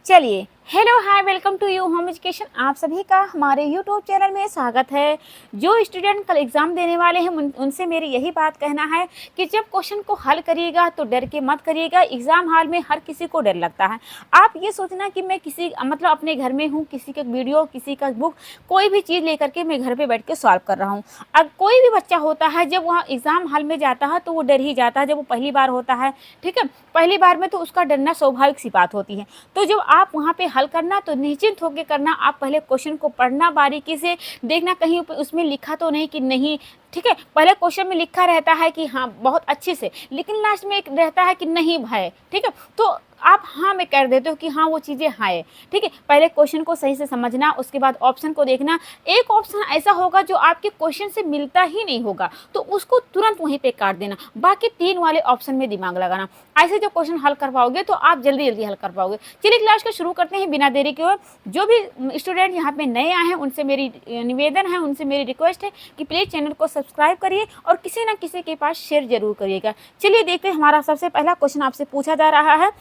चलिए, hello hi welcome to you home education. आप सभी का हमारे यूट्यूब चैनल में स्वागत है। जो स्टूडेंट कल एग्ज़ाम देने वाले हैं उनसे मेरी यही बात कहना है कि जब क्वेश्चन को हल करिएगा तो डर के मत करिएगा। एग्ज़ाम हॉल में हर किसी को डर लगता है। आप ये सोचना कि मैं किसी मतलब अपने घर में हूँ, किसी का वीडियो, किसी का बुक, कोई भी चीज़ लेकर के मैं घर पर बैठ के सॉल्व कर रहा हूँ। अब कोई भी बच्चा होता है जब वहाँ एग्ज़ाम हॉल में जाता है तो वो डर ही जाता है जब वो पहली बार होता है। ठीक है, पहली बार में तो उसका डरना स्वाभाविक सी बात होती है। तो जब आप वहाँ पे हल करना तो निश्चिंत होकर करना। आप पहले क्वेश्चन को पढ़ना, बारीकी से देखना कहीं उसमें लिखा तो नहीं कि नहीं। ठीक है, पहले क्वेश्चन में लिखा रहता है कि हाँ बहुत अच्छे से, लेकिन लास्ट में एक रहता है कि नहीं भाई। ठीक है, तो आप हाँ में कर देते हो कि हाँ वो चीज़ें हाँ है। ठीक है, पहले क्वेश्चन को सही से समझना, उसके बाद ऑप्शन को देखना। एक ऑप्शन ऐसा होगा जो आपके क्वेश्चन से मिलता ही नहीं होगा तो उसको तुरंत वहीं पे काट देना। बाकी 3 वाले ऑप्शन में दिमाग लगाना। ऐसे जो क्वेश्चन हल कर पाओगे तो आप जल्दी जल्दी हल कर पाओगे। चलिए क्लास को शुरू करते हैं बिना देरी के। जो भी स्टूडेंट यहाँ पे नए आए हैं उनसे मेरी निवेदन है, उनसे मेरी रिक्वेस्ट है कि प्लीज़ चैनल को सब्सक्राइब करिए और किसी न किसी के पास शेयर जरूर करिएगा। चलिए देखते हैं, हमारा सबसे पहला क्वेश्चन आपसे पूछा जा रहा है।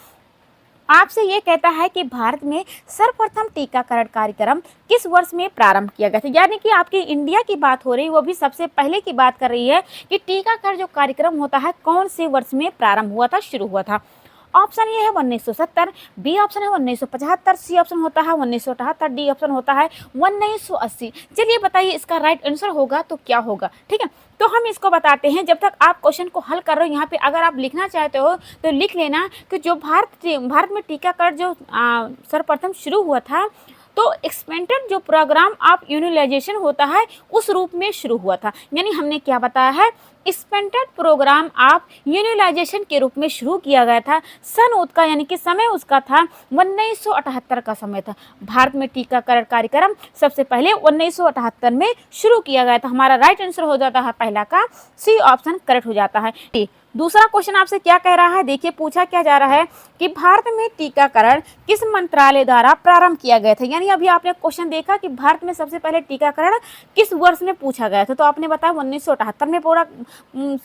आपसे ये कहता है कि भारत में सर्वप्रथम टीकाकरण कार्यक्रम किस वर्ष में प्रारंभ किया गया था। यानी कि आपकी इंडिया की बात हो रही है, वो भी सबसे पहले की बात कर रही है कि टीकाकरण जो कार्यक्रम होता है कौन से वर्ष में प्रारंभ हुआ था, शुरू हुआ था। ऑप्शन ये है 1970, बी ऑप्शन है 1975, सी ऑप्शन होता है 1978, डी ऑप्शन होता है 1980। चलिए बताइए इसका राइट आंसर होगा तो क्या होगा। ठीक है, तो हम इसको बताते हैं। जब तक आप क्वेश्चन को हल कर रहे हो, यहाँ पे अगर आप लिखना चाहते हो तो लिख लेना कि जो भारत में टीकाकरण जो सर्वप्रथम शुरू हुआ था तो एक्सपेंडेड जो प्रोग्राम ऑफ इम्यूनाइजेशन होता है उस रूप में शुरू हुआ था। यानी हमने क्या बताया है, एक्सपेंडेड प्रोग्राम ऑफ इम्यूनाइजेशन के रूप में शुरू किया गया था। सन उसका यानी कि समय उसका था 1978 का समय था। भारत में टीकाकरण कार्यक्रम सबसे पहले 1978 में शुरू किया गया था। हमारा राइट आंसर हो जाता है पहला का सी ऑप्शन करेक्ट हो जाता है। दूसरा क्वेश्चन आपसे क्या कह रहा है, देखिए पूछा क्या जा रहा है कि भारत में टीकाकरण किस मंत्रालय द्वारा प्रारंभ किया गया था। यानी अभी आपने क्वेश्चन देखा कि भारत में सबसे पहले टीकाकरण किस वर्ष में पूछा गया था, तो आपने बताया 1978 में पूरा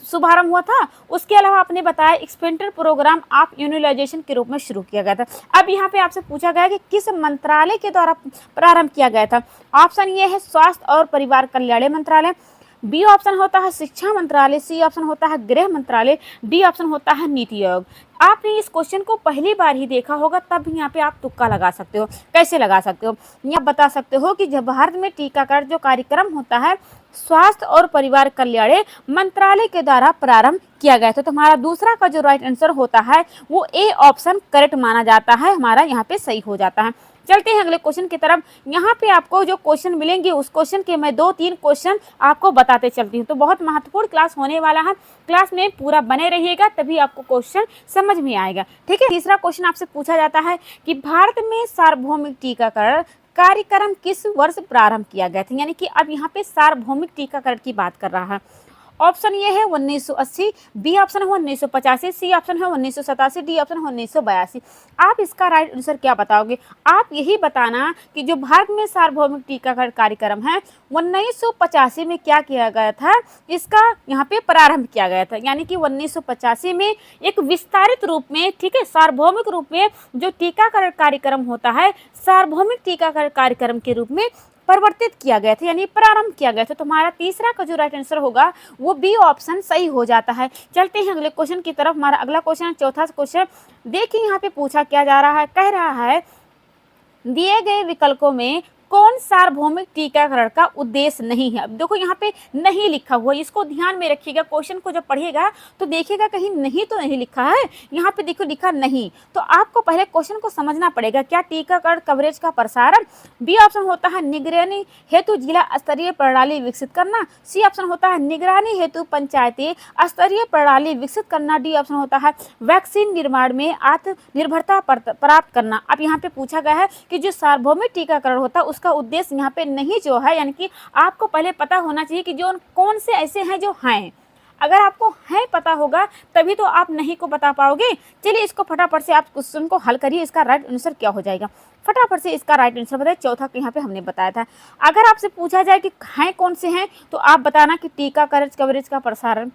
शुभारंभ हुआ था। उसके अलावा आपने बताया एक्सपेंडेड प्रोग्राम ऑफ इम्यूनाइजेशन के रूप में शुरू किया गया था। अब यहाँ पे आपसे पूछा गया कि किस मंत्रालय के द्वारा प्रारंभ किया गया था। ऑप्शन ये है स्वास्थ्य और परिवार कल्याण मंत्रालय, बी ऑप्शन होता है शिक्षा मंत्रालय, सी ऑप्शन होता है गृह मंत्रालय, डी ऑप्शन होता है नीति आयोग। आपने इस क्वेश्चन को पहली बार ही देखा होगा, तब यहाँ पे आप तुक्का लगा सकते हो। कैसे लगा सकते हो, यहाँ बता सकते हो कि जब भारत में टीकाकरण जो कार्यक्रम होता है स्वास्थ्य और परिवार कल्याण मंत्रालय के द्वारा प्रारंभ किया गया था। तो हमारा दूसरा का जो राइट आंसर होता है वो ए ऑप्शन करेक्ट माना जाता है, हमारा यहाँ पे सही हो जाता है। चलते हैं अगले क्वेश्चन की तरफ। यहाँ पे आपको जो क्वेश्चन मिलेंगे उस क्वेश्चन के मैं 2-3 क्वेश्चन आपको बताते चलती हूँ। तो बहुत महत्वपूर्ण क्लास होने वाला है, क्लास में पूरा बने रहिएगा तभी आपको क्वेश्चन समझ में आएगा। ठीक है, तीसरा क्वेश्चन आपसे पूछा जाता है कि भारत में सार्वभौमिक टीकाकरण कार्यक्रम किस वर्ष प्रारंभ किया गया था। यानी कि अब यहाँ पे सार्वभौमिक टीकाकरण की बात कर रहा है। ऑप्शन ये है 1980, बी ऑप्शन है 1985, सी ऑप्शन है 1987, डी ऑप्शन है 1982। आप इसका राइट आंसर क्या बताओगे। आप यही बताना कि जो भारत में सार्वभौमिक टीकाकरण कार्यक्रम है 1985 में क्या किया गया था, इसका यहाँ पे प्रारंभ किया गया था। यानी कि 1985 में एक विस्तारित रूप में, ठीक है, सार्वभौमिक रूप में जो टीकाकरण कार्यक्रम होता है सार्वभौमिक टीकाकरण कार्यक्रम के रूप में परिवर्तित किया गया था, यानी प्रारंभ किया गया था। तो हमारा तीसरा का जो राइट आंसर होगा वो बी ऑप्शन सही हो जाता है। चलते हैं अगले क्वेश्चन की तरफ। हमारा अगला क्वेश्चन, चौथा क्वेश्चन, देखिए यहाँ पे पूछा क्या जा रहा है। कह रहा है दिए गए विकल्पों में कौन सार्वभौमिक टीकाकरण का उद्देश्य नहीं है। अब देखो यहाँ पे नहीं लिखा हुआ, इसको ध्यान में रखिएगा। क्वेश्चन को जब पढ़िएगा तो देखिएगा कहीं नहीं तो नहीं लिखा है। यहाँ पे देखो लिखा नहीं, तो आपको पहले क्वेश्चन को समझना पड़ेगा। क्या टीकाकरण कवरेज का प्रसारण, बी ऑप्शन होता है निगरानी हेतु जिला स्तरीय प्रणाली विकसित करना, सी ऑप्शन होता है निगरानी हेतु पंचायती स्तरीय प्रणाली विकसित करना, डी ऑप्शन होता है वैक्सीन निर्माण में आत्मनिर्भरता प्राप्त करना। अब यहाँ पे पूछा गया है कि जो सार्वभौमिक टीकाकरण होता है उसका उद्देश्य यहाँ पे नहीं जो है, यानी कि आपको पहले पता होना चाहिए कि जो कौन से ऐसे हैं जो हैं। अगर आपको है पता होगा तभी तो आप नहीं को बता पाओगे। चलिए इसको फटाफट से आप क्वेश्चन को हल करिए, इसका राइट आंसर क्या हो जाएगा फटाफट से इसका राइट आंसर बताइए। चौथा यहाँ पे हमने बताया था। अगर आपसे पूछा जाए कि हैं कौन से हैं तो आप बताना कि टीकाकरण कवरेज का प्रसारण,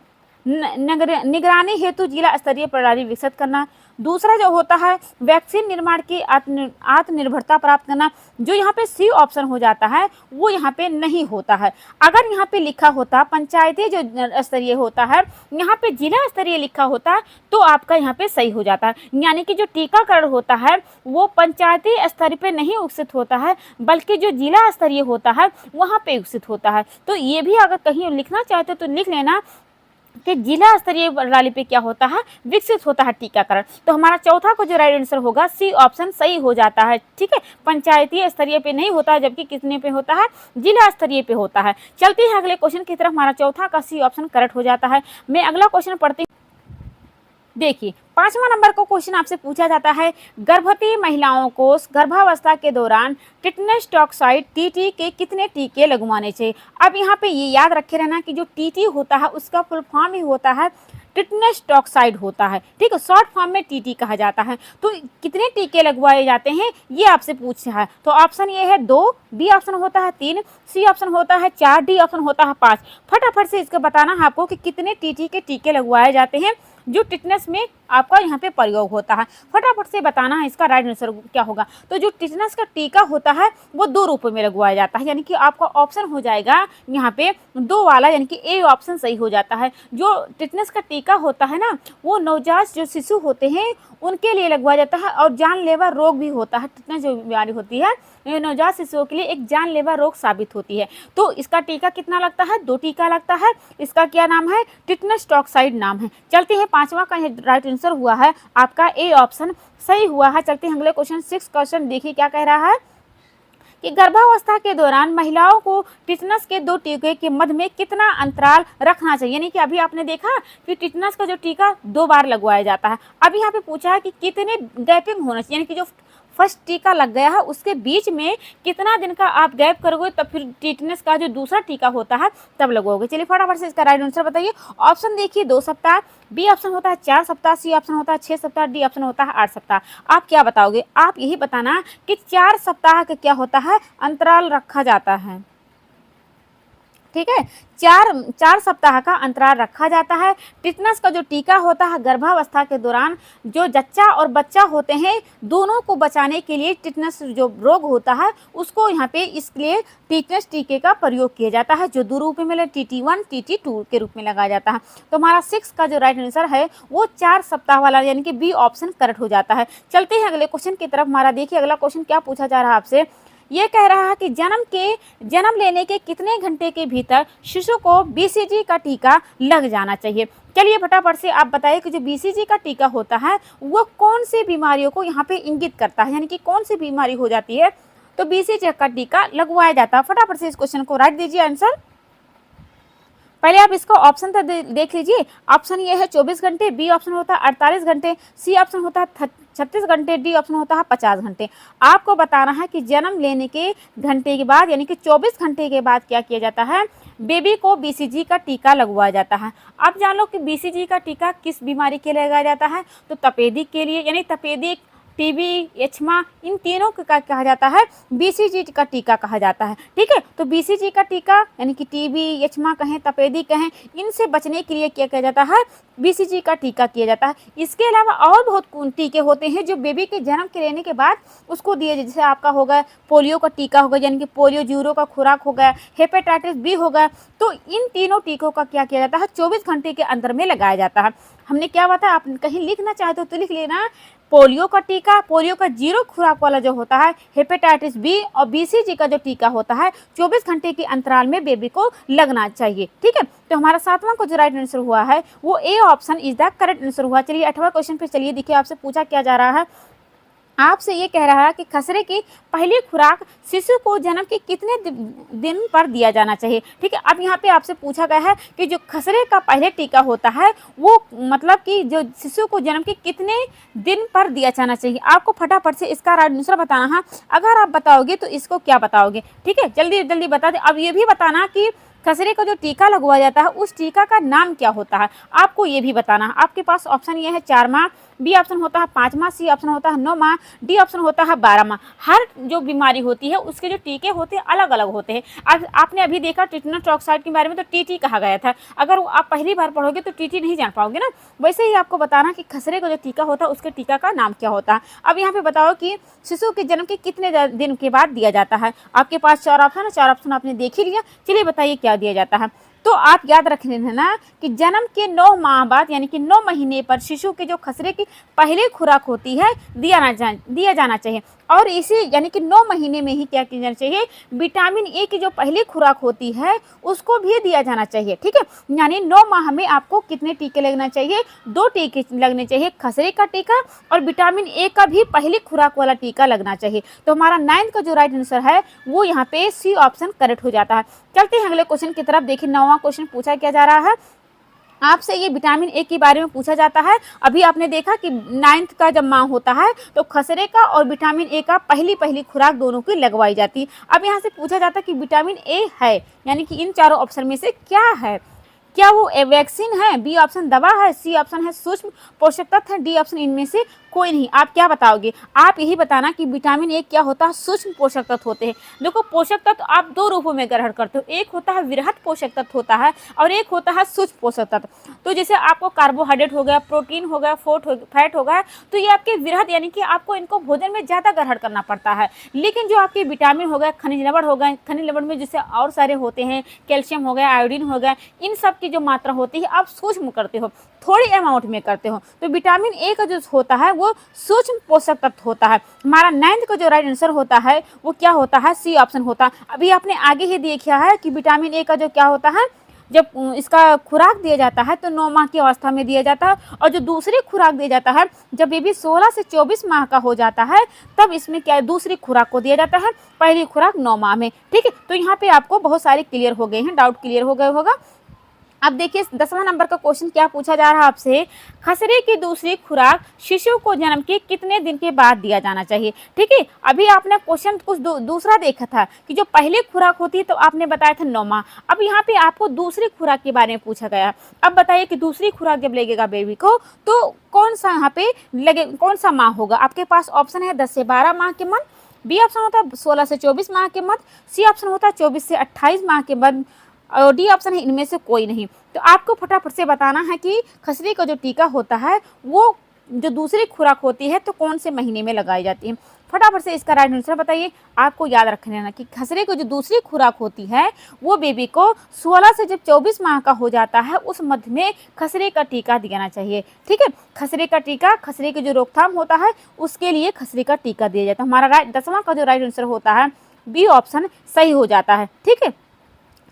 निगरानी हेतु जिला स्तरीय प्रणाली विकसित करना, दूसरा जो होता है वैक्सीन निर्माण की आत्मनिर्भरता प्राप्त करना, जो यहाँ पे सी ऑप्शन हो जाता है वो यहाँ पे नहीं होता है। अगर यहाँ पे लिखा होता पंचायती जो स्तरीय होता है, यहाँ पे जिला स्तरीय लिखा होता तो आपका यहाँ पे सही हो जाता है। यानी कि जो टीकाकरण होता है वो पंचायती स्तर पे नहीं विकसित होता है, बल्कि जो जिला स्तरीय होता है वहाँ पे विकसित होता है। तो ये भी अगर कहीं लिखना चाहते हो तो लिख लेना कि जिला स्तरीय प्रणाली पे क्या होता है, विकसित होता है टीकाकरण। तो हमारा चौथा को जो राइट आंसर होगा सी ऑप्शन सही हो जाता है। ठीक है, पंचायती स्तरीय पे नहीं होता है, जबकि कितने पे होता है, जिला स्तरीय पे होता है। चलते हैं अगले क्वेश्चन की तरफ। हमारा चौथा का सी ऑप्शन करेक्ट हो जाता है। मैं अगला क्वेश्चन पढ़ती हूँ। देखिए 5वां नंबर को क्वेश्चन आपसे पूछा जाता है, गर्भवती महिलाओं को गर्भावस्था के दौरान टिटनेस टॉक्साइड टीटी के कितने टीके लगवाने चाहिए। अब यहाँ पे ये याद रखे रहना कि जो टीटी होता है उसका फुल फॉर्म ही होता है टिटनेस टॉक्साइड होता है। ठीक है, शॉर्ट फॉर्म में टीटी कहा जाता है। तो कितने टीके लगवाए जाते हैं ये आपसे पूछ रहा है। तो ऑप्शन ये है 2, बी ऑप्शन होता है 3, सी ऑप्शन होता है 4, डी ऑप्शन होता है 5। फटाफट से इसका बताना है आपको कि कितने टीटी के टीके लगवाए जाते हैं जो टिटनेस में आपका यहाँ पे प्रयोग होता है। फटाफट से बताना है इसका राइट आंसर क्या होगा। तो जो टिटनेस का टीका होता है वो 2 रूपों में लगवाया जाता है, यानी कि आपका ऑप्शन हो जाएगा यहाँ पे 2 वाला, यानी कि ए ऑप्शन सही हो जाता है। जो टिटनेस का टीका होता है ना वो नवजात जो शिशु होते हैं उनके लिए लगवाया जाता है, और जानलेवा रोग भी होता है। टिटनेस जो बीमारी होती है नवजात शिशुओं के लिए एक जानलेवा रोग साबित होती है। तो इसका टीका कितना लगता है, 2 टीका लगता है। इसका क्या नाम है, टिटनेस टॉक्साइड नाम है। चलते हैं 5वां का राइट आंसर हुआ है आपका ए ऑप्शन सही हुआ है। चलते हैं अगले क्वेश्चन 6 क्वेश्चन। देखिए क्या कह रहा है कि गर्भावस्था के दौरान महिलाओं को टिटनेस के 2 टीके के मध्य में कितना अंतराल रखना चाहिए। यानी कि अभी आपने देखा कि टिटनेस का जो टीका 2 बार लगवाया जाता है। अभी यहाँ पे पूछा है कि कितने गैपिंग होना चाहिए, यानी कि जो फर्स्ट टीका लग गया है उसके बीच में कितना दिन का आप गैप करोगे तब फिर टिटनेस का जो दूसरा टीका होता है तब लगवाओगे। चलिए फटाफट से इसका राइट आंसर बताइए। ऑप्शन देखिए 2 सप्ताह, बी ऑप्शन होता है 4 सप्ताह, सी ऑप्शन होता है 6 सप्ताह, डी ऑप्शन होता है 8 सप्ताह। आप क्या बताओगे, आप यही बताना कि 4 सप्ताह का क्या होता है, अंतराल रखा जाता है। ठीक है, 4 सप्ताह का अंतराल रखा जाता है। टिटनेस का जो टीका होता है गर्भावस्था के दौरान जो जच्चा और बच्चा होते हैं दोनों को बचाने के लिए टिटनेस जो रोग होता है उसको यहाँ पे इसलिए टिटनेस टीके का प्रयोग किया जाता है, जो 2 रूप में मिले TT1 TT2 के रूप में लगाया जाता है। तो हमारा 6 का जो राइट आंसर है वो 4 सप्ताह वाला, यानी कि बी ऑप्शन करेक्ट हो जाता है। चलते हैं अगले क्वेश्चन की तरफ। हमारा देखिए अगला क्वेश्चन क्या पूछा जा रहा है आपसे। ये कह रहा है कि जन्म लेने के कितने घंटे के भीतर शिशु को BCG का टीका लग जाना चाहिए। चलिए फटाफट से आप बताइए कि जो BCG का टीका होता है वो कौन सी बीमारियों को यहाँ पे इंगित करता है, यानी कि कौन सी बीमारी हो जाती है तो BCG का टीका लगवाया जाता है। फटाफट से इस क्वेश्चन को राइट दीजिए आंसर। पहले आप इसका ऑप्शन तो देख लीजिए। ऑप्शन ये है 24 घंटे, बी ऑप्शन होता है 48 घंटे, सी ऑप्शन होता है 36 घंटे, डी ऑप्शन होता है 50 घंटे। आपको बताना है कि जन्म लेने के घंटे के बाद यानी कि 24 घंटे के बाद क्या किया जाता है, बेबी को BCG का टीका लगवाया जाता है। आप जान लो कि BCG का टीका किस बीमारी के लिए लगाया जाता है, तो तपेदिक के लिए, यानी तपेदिक, टीबी, एचमा, इन तीनों का कहा जाता है BCG का टीका कहा जाता है। ठीक है, तो BCG का टीका यानी कि टीबी, एचमा कहें, तपेदिक कहें, इनसे बचने के लिए क्या किया जाता है, BCG का टीका किया जाता है। इसके अलावा और बहुत टीके होते हैं जो बेबी के जन्म के लेने के बाद उसको दिए, जैसे आपका होगा पोलियो का टीका होगा, यानी कि पोलियो जीरो का खुराक हो गया, हेपेटाइटिस B होगा। तो इन तीनों टीकों का क्या किया जाता है, 24 घंटे के अंदर में लगाया जाता है। हमने क्या बताया, आप कहीं लिखना चाहते हो तो लिख लेना, पोलियो का टीका, पोलियो का जीरो खुराक वाला जो होता है, हेपेटाइटिस B और BCG का जो टीका होता है 24 घंटे के अंतराल में बेबी को लगना चाहिए। ठीक है, तो हमारा 7वां को जो राइट आंसर हुआ है वो A option is the correct answer हुआ। चलिए 8वां क्वेश्चन पे चलिए, देखिए आपसे पूछा क्या जा रहा है। आपसे ये कह रहा है कि खसरे की पहली खुराक शिशु को जन्म के कितने दिन पर दिया जाना चाहिए। ठीक है, अब यहाँ पे आपसे पूछा गया है कि जो खसरे का पहले टीका होता है वो मतलब कि जो शिशु को जन्म के कितने दिन पर दिया जाना चाहिए। आपको फटाफट से इसका राइट आंसर बताना है। अगर आप बताओगे तो इसको क्या बताओगे। ठीक है, जल्दी जल्दी बता दें। अब ये भी बताना कि खसरे का जो टीका लगवाया जाता है उस टीका का नाम क्या होता है, आपको ये भी बताना है। आपके पास ऑप्शन ये है 4 माह, बी ऑप्शन होता है 5 माह, सी ऑप्शन होता है 9 माह, डी ऑप्शन होता है 12 माह। हर जो बीमारी होती है उसके जो टीके होते हैं अलग अलग होते हैं। अब आपने अभी देखा टिटेनस टॉक्साइड के बारे में तो टीटी कहा गया था, अगर वो आप पहली बार पढ़ोगे तो टीटी नहीं जान पाओगे ना। वैसे ही आपको बताना कि खसरे का जो टीका होता है उसके टीका का नाम क्या होता है। अब यहाँ पे बताओ कि शिशु के जन्म के कितने दिन के बाद दिया जाता है। आपके पास 4 ऑप्शन है, 4 ऑप्शन आपने देख ही लिया। चलिए बताइए क्या दिया जाता है। तो आप याद रख लेना कि जन्म के 9 माह बाद यानी कि 9 महीने पर शिशु के जो खसरे की पहली खुराक होती है दिया जाना चाहिए। और इसी यानी कि 9 महीने में ही क्या किया जाना चाहिए, विटामिन ए की जो पहली खुराक होती है उसको भी दिया जाना चाहिए। ठीक है, यानी 9 माह में आपको कितने टीके लगना चाहिए, 2 टीके लगने चाहिए, खसरे का टीका और विटामिन ए का भी पहली खुराक वाला टीका लगना चाहिए। तो हमारा 9th का जो राइट आंसर है वो यहाँ पे सी ऑप्शन करेक्ट हो जाता है। चलते हैं अगले क्वेश्चन की तरफ। देखिए 9वां क्वेश्चन पूछा क्या जा रहा है आपसे, ये विटामिन ए के बारे में पूछा जाता है। अभी आपने देखा कि 9th का जब माह होता है तो खसरे का और विटामिन ए का पहली खुराक दोनों की लगवाई जाती है। अब यहाँ से पूछा जाता है कि विटामिन ए है यानी कि इन चारों ऑप्शन में से क्या है, क्या वो वैक्सीन है, बी ऑप्शन दवा है, सी ऑप्शन है सूक्ष्म पोषक तत्व है, डी ऑप्शन इनमें से कोई नहीं। आप क्या बताओगे, आप यही बताना कि विटामिन ए क्या होता है, सूक्ष्म पोषक तत्व होते हैं। देखो पोषक तत्व आप 2 रूपों में ग्रहण करते हो, एक होता है वृहद पोषक तत्व होता है और एक होता है सूक्ष्म पोषक तत्व। तो जैसे आपको कार्बोहाइड्रेट हो गया, प्रोटीन हो गया, फैट हो गया, तो ये आपके वृहद यानी कि आपको इनको भोजन में ज़्यादा ग्रहण करना पड़ता है। लेकिन जो आपके विटामिन हो गए, खनिज लवण हो गए, खनिज लवण में जैसे और सारे होते हैं, कैल्शियम हो गया, आयोडीन हो गया, इन सब की जो मात्रा होती है आप सूक्ष्म करते हो, थोड़ी अमाउंट में करते हो। तो विटामिन ए का जो होता है वो सूक्ष्म पोषक तत्व होता है। हमारा 9th का जो राइट आंसर होता है वो क्या होता है, सी ऑप्शन होता है। अभी आपने आगे ही देखा है कि विटामिन ए का जो क्या होता है, जब इसका खुराक दिया जाता है तो 9 माह की अवस्था में दिया जाता है, और जो दूसरी खुराक दिया जाता है जब बेबी 16 से 24 माह का हो जाता है तब इसमें क्या दूसरी खुराक को दिया जाता है, पहली खुराक 9 माह में। ठीक है, तो यहाँ पे आपको बहुत सारे क्लियर हो गए हैं, डाउट क्लियर हो गए होगा। अब देखिए 10वां नंबर का क्वेश्चन क्या पूछा जा रहा है आपसे, खसरे की दूसरी खुराक शिशु को जन्म के कितने दिन के बाद दिया जाना चाहिए। ठीक है, अभी आपने क्वेश्चन कुछ दूसरा देखा था कि जो पहली खुराक होती है तो आपने बताया था 9 माह। अब यहाँ पे आपको दूसरी खुराक के बारे में पूछा गया। अब बताइए कि दूसरी खुराक जब लगेगा बेबी को तो कौन सा यहाँ पे लगे, कौन सा माह होगा। आपके पास ऑप्शन है 10 से 12 माह के मध्य, बी ऑप्शन होता है 16 से 24 माह के मध्य, सी ऑप्शन होता है 24 से 28 माह के मध्य और डी ऑप्शन है इनमें से कोई नहीं। तो आपको फटाफट से बताना है कि खसरे का जो टीका होता है वो जो दूसरी खुराक होती है तो कौन से महीने में लगाई जाती है। फटाफट से इसका राइट आंसर बताइए। आपको याद रखना है कि खसरे को जो दूसरी खुराक होती है वो बेबी को 16 से जब 24 माह का हो जाता है उस मध्य में खसरे का टीका देना चाहिए। ठीक है, खसरे का टीका, खसरे की जो रोकथाम होता है उसके लिए खसरे का टीका दिया जाता है। हमारा 10वां का जो राइट आंसर होता है बी ऑप्शन सही हो जाता है। ठीक है,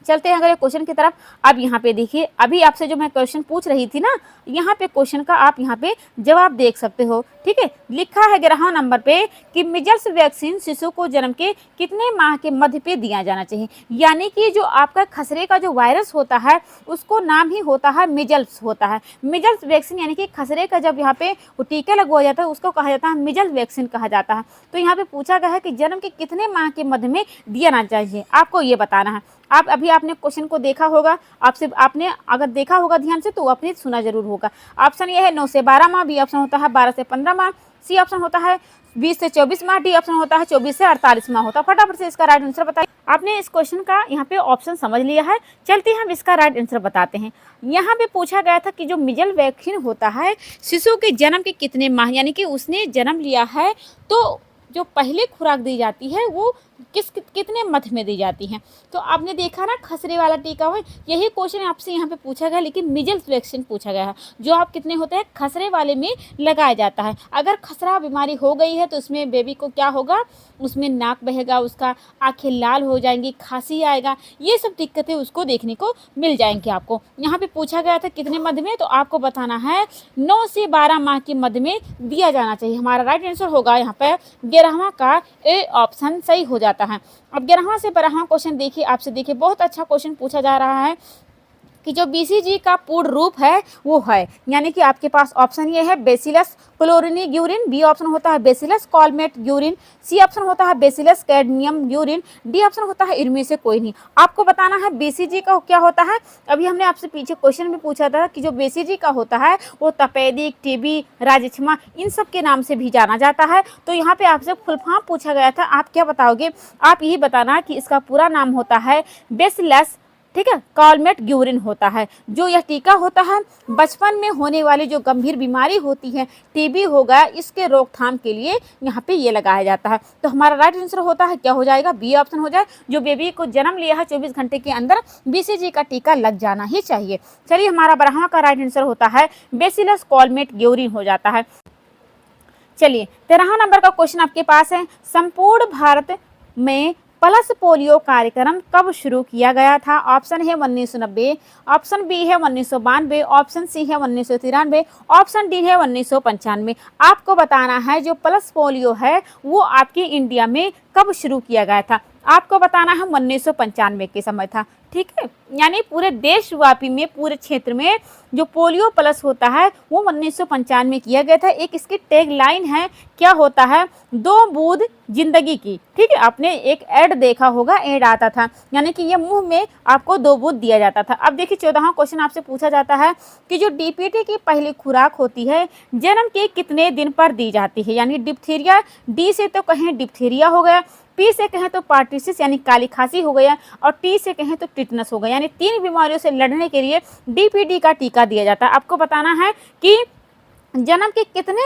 चलते हैं अगले क्वेश्चन की तरफ। अब यहाँ पे देखिए, अभी आपसे जो मैं क्वेश्चन पूछ रही थी ना, यहाँ पे क्वेश्चन का आप यहाँ पे जवाब देख सकते हो। ठीक है, लिखा है 11 नंबर पे कि मिजल्स वैक्सीन शिशु को जन्म के कितने माह के मध्य पे दिया जाना चाहिए। यानी कि जो आपका खसरे का जो वायरस होता है उसको नाम ही होता है मिजल्स होता है। मिजल्स वैक्सीन यानी कि खसरे का जब यहाँ पे वो टीका लगवाया जाता है उसको कहा जाता है मिजल्स वैक्सीन कहा जाता है। तो यहाँ पे पूछा गया है कि जन्म के कितने माह के मध्य में दिया जाना चाहिए, आपको ये बताना है। आप अभी आपने क्वेश्चन को देखा होगा, आपने अगर देखा होगा ध्यान से तो आपने सुना जरूर होगा। ऑप्शन ये है 9 से 12 माह, बी ऑप्शन होता है 12 से 15 माह, सी ऑप्शन होता है 20 से 24 माह, डी ऑप्शन होता है 24 से 48 माह होता है। फटाफट से इसका राइट आंसर बताइए। आपने इस क्वेश्चन का यहाँ पे ऑप्शन समझ लिया है, चलते हम इसका राइट आंसर बताते हैं। यहाँ पे पूछा गया था कि जो मिजल वैक्सीन होता है शिशु के जन्म के कितने माह यानी कि उसने जन्म लिया है तो जो पहले खुराक दी जाती है वो कितने मध्य में दी जाती हैं। तो आपने देखा ना खसरे वाला टीका हुआ, यही क्वेश्चन आपसे यहाँ पे पूछा गया, लेकिन मिजल्स वैक्सीन पूछा गया है जो आप कितने होते हैं खसरे वाले में लगाया जाता है। अगर खसरा बीमारी हो गई है तो उसमें बेबी को क्या होगा, उसमें नाक बहेगा, उसका आंखें लाल हो जाएंगी, खांसी आएगा, ये सब दिक्कतें उसको देखने को मिल जाएंगी। आपको यहाँ पे पूछा गया था कितने मध्य में, तो आपको बताना है 9 से 12 माह के मध्य में दिया जाना चाहिए। हमारा राइट आंसर होगा यहाँ पर 11वां का ए ऑप्शन सही हो जाता है। अब 11वां से 12वां क्वेश्चन देखिए, आपसे देखिए बहुत अच्छा क्वेश्चन पूछा जा रहा है कि जो बीसीजी का पूर्ण रूप है वो है, यानी कि आपके पास ऑप्शन ये है बेसिलस क्लोरिनी ग्यूरिन, बी ऑप्शन होता है बेसिलस कॉलमेट ग्यूरिन, सी ऑप्शन होता है bacillus cadmium Guérin, D option होता है इनमें से कोई नहीं। आपको बताना है बीसीजी का क्या होता है। अभी हमने आपसे पीछे क्वेश्चन में पूछा था कि जो बीसीजी का होता है वो तपेदिक, टीबी, राजक्षमा इन सब के नाम से भी जाना जाता है। तो यहाँ पे आपसे फुल फॉर्म पूछा गया था, आप क्या बताओगे? आप यही बताना कि इसका पूरा नाम होता है बेसिलस, ठीक है, कॉलमेट ग्यूरिन होता है। जो यह टीका होता है बचपन में होने वाली जो गंभीर बीमारी होती है, टीबी हो गया, इसके रोकथाम के लिए यहाँ पे ये लगाया जाता है। तो हमारा राइट आंसर होता है क्या हो जाएगा? बी ऑप्शन हो जाए। जो बेबी को जन्म लिया है 24 घंटे के अंदर बीसीजी का टीका लग जाना ही चाहिए। चलिए, हमारा 12वां का राइट आंसर होता है बेसिलस कॉलमेट ग्यूरिन हो जाता है। चलिए, 13 नंबर का क्वेश्चन आपके पास है, संपूर्ण भारत में पल्स पोलियो कार्यक्रम कब शुरू किया गया था? ऑप्शन है 1990, ऑप्शन बी है 1992, ऑप्शन सी है 1993, ऑप्शन डी है 1995। आपको बताना है जो पल्स पोलियो है वो आपके इंडिया में कब शुरू किया गया था। आपको बताना है 1995 के समय था, ठीक है, यानी पूरे देशव्यापी में, पूरे क्षेत्र में जो पोलियो प्लस होता है वो 1995 में किया गया था। एक इसकी टैग लाइन है, क्या होता है? 2 बूंद जिंदगी की, ठीक है, आपने एक ऐड देखा होगा, ऐड आता था, यानी कि ये मुंह में आपको 2 बूंद दिया जाता था। अब देखिए 14वां क्वेश्चन आपसे पूछा जाता है कि जो डीपीटी की पहली खुराक होती है जन्म के कितने दिन पर दी जाती है? यानी डिप्थीरिया, डी से तो कहें डिप्थीरिया हो गया, पी से कहें तो पार्टिसिस यानी काली खांसी हो गया, और टी से कहें तो टिटनस हो गया। यानी 3 बीमारियों से लड़ने के लिए डीपीटी का टीका दिया जाता है। आपको बताना है कि जन्म के कितने